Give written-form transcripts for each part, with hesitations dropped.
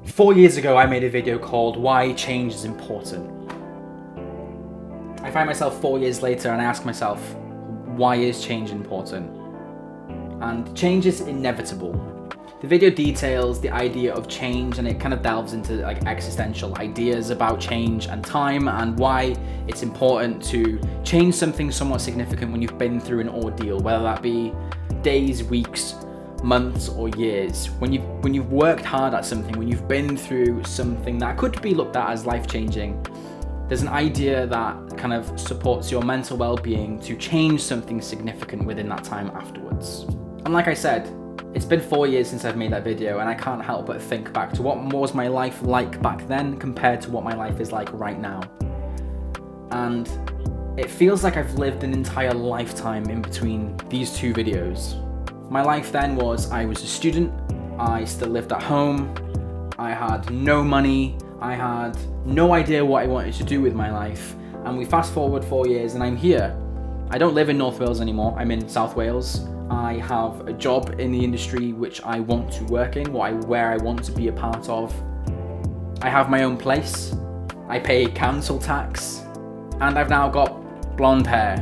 4 years ago, I made a video called Why Change is Important. I find myself 4 years later and I ask myself, why is change important? And change is inevitable. The video details the idea of change, and it kind of delves into like existential ideas about change and time and why it's important to change something somewhat significant when you've been through an ordeal, whether that be days, weeks, months or years. When you've worked hard at something, when you've been through something that could be looked at as life-changing, there's an idea that kind of supports your mental well-being to change something significant within that time afterwards. And like I said, it's been 4 years since I've made that video, and I can't help but think back to what was my life like back then compared to what my life is like right now. And it feels like I've lived an entire lifetime in between these two videos. My life then was, I was a student, I still lived at home, I had no money, I had no idea what I wanted to do with my life, and we fast forward 4 years and I'm here. I don't live in North Wales anymore, I'm in South Wales. I have a job in the industry which I want to work in, where I want to be a part of. I have my own place, I pay council tax, and I've now got blonde hair.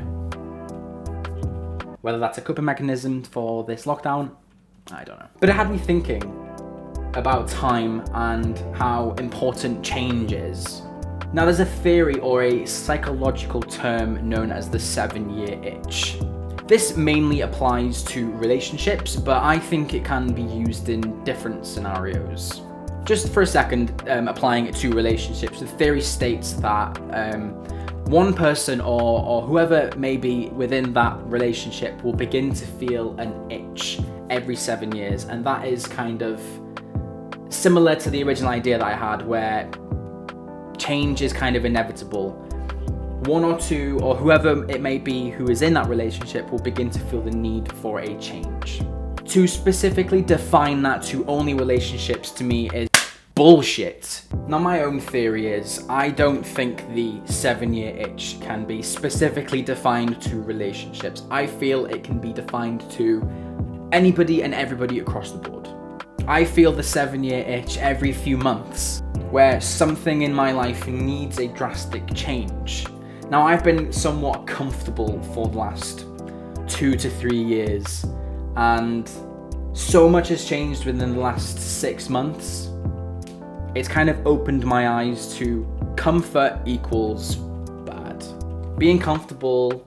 Whether that's a coping mechanism for this lockdown, I don't know. But it had me thinking about time and how important change is. Now there's a theory or a psychological term known as the 7-year itch. This mainly applies to relationships, but I think it can be used in different scenarios. Just for a second, applying it to relationships, the theory states that one person or whoever may be within that relationship will begin to feel an itch every 7 years, and that is kind of similar to the original idea that I had, where change is kind of inevitable. One or two, or whoever it may be who is in that relationship, will begin to feel the need for a change. To specifically define that to only relationships, to me, is bullshit. Now my own theory is, I don't think the 7-year itch can be specifically defined to relationships. I feel it can be defined to anybody and everybody across the board. I feel the 7-year itch every few months, where something in my life needs a drastic change. Now I've been somewhat comfortable for the last 2 to 3 years, and so much has changed within the last 6 months. It's kind of opened my eyes to comfort equals bad. Being comfortable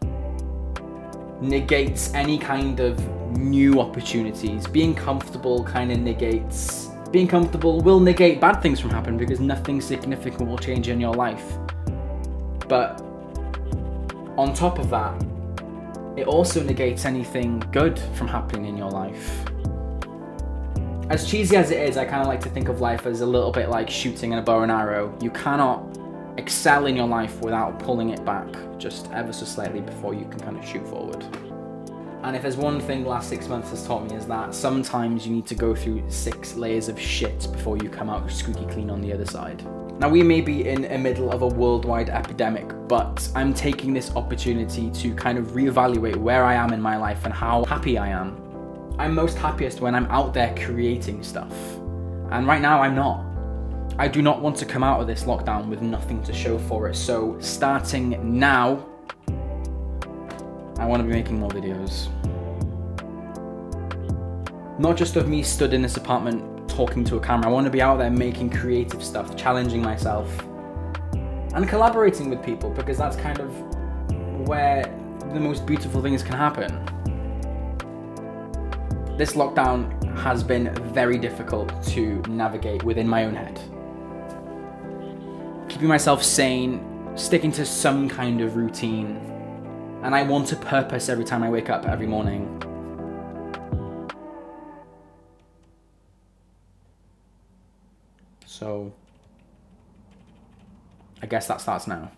negates any kind of new opportunities. Being comfortable will negate bad things from happening, because nothing significant will change in your life. But on top of that, it also negates anything good from happening in your life. As cheesy as it is, I kind of like to think of life as a little bit like shooting in a bow and arrow. You cannot excel in your life without pulling it back just ever so slightly before you can kind of shoot forward. And if there's one thing the last 6 months has taught me, is that sometimes you need to go through 6 layers of shit before you come out squeaky clean on the other side. Now we may be in the middle of a worldwide epidemic, but I'm taking this opportunity to kind of reevaluate where I am in my life and how happy I am. I'm most happiest when I'm out there creating stuff. And right now I'm not. I do not want to come out of this lockdown with nothing to show for it. So starting now, I want to be making more videos. Not just of me stood in this apartment talking to a camera. I want to be out there making creative stuff, challenging myself, and collaborating with people, because that's kind of where the most beautiful things can happen. This lockdown has been very difficult to navigate within my own head. Keeping myself sane, sticking to some kind of routine, and I want a purpose every time I wake up every morning. So, I guess that starts now.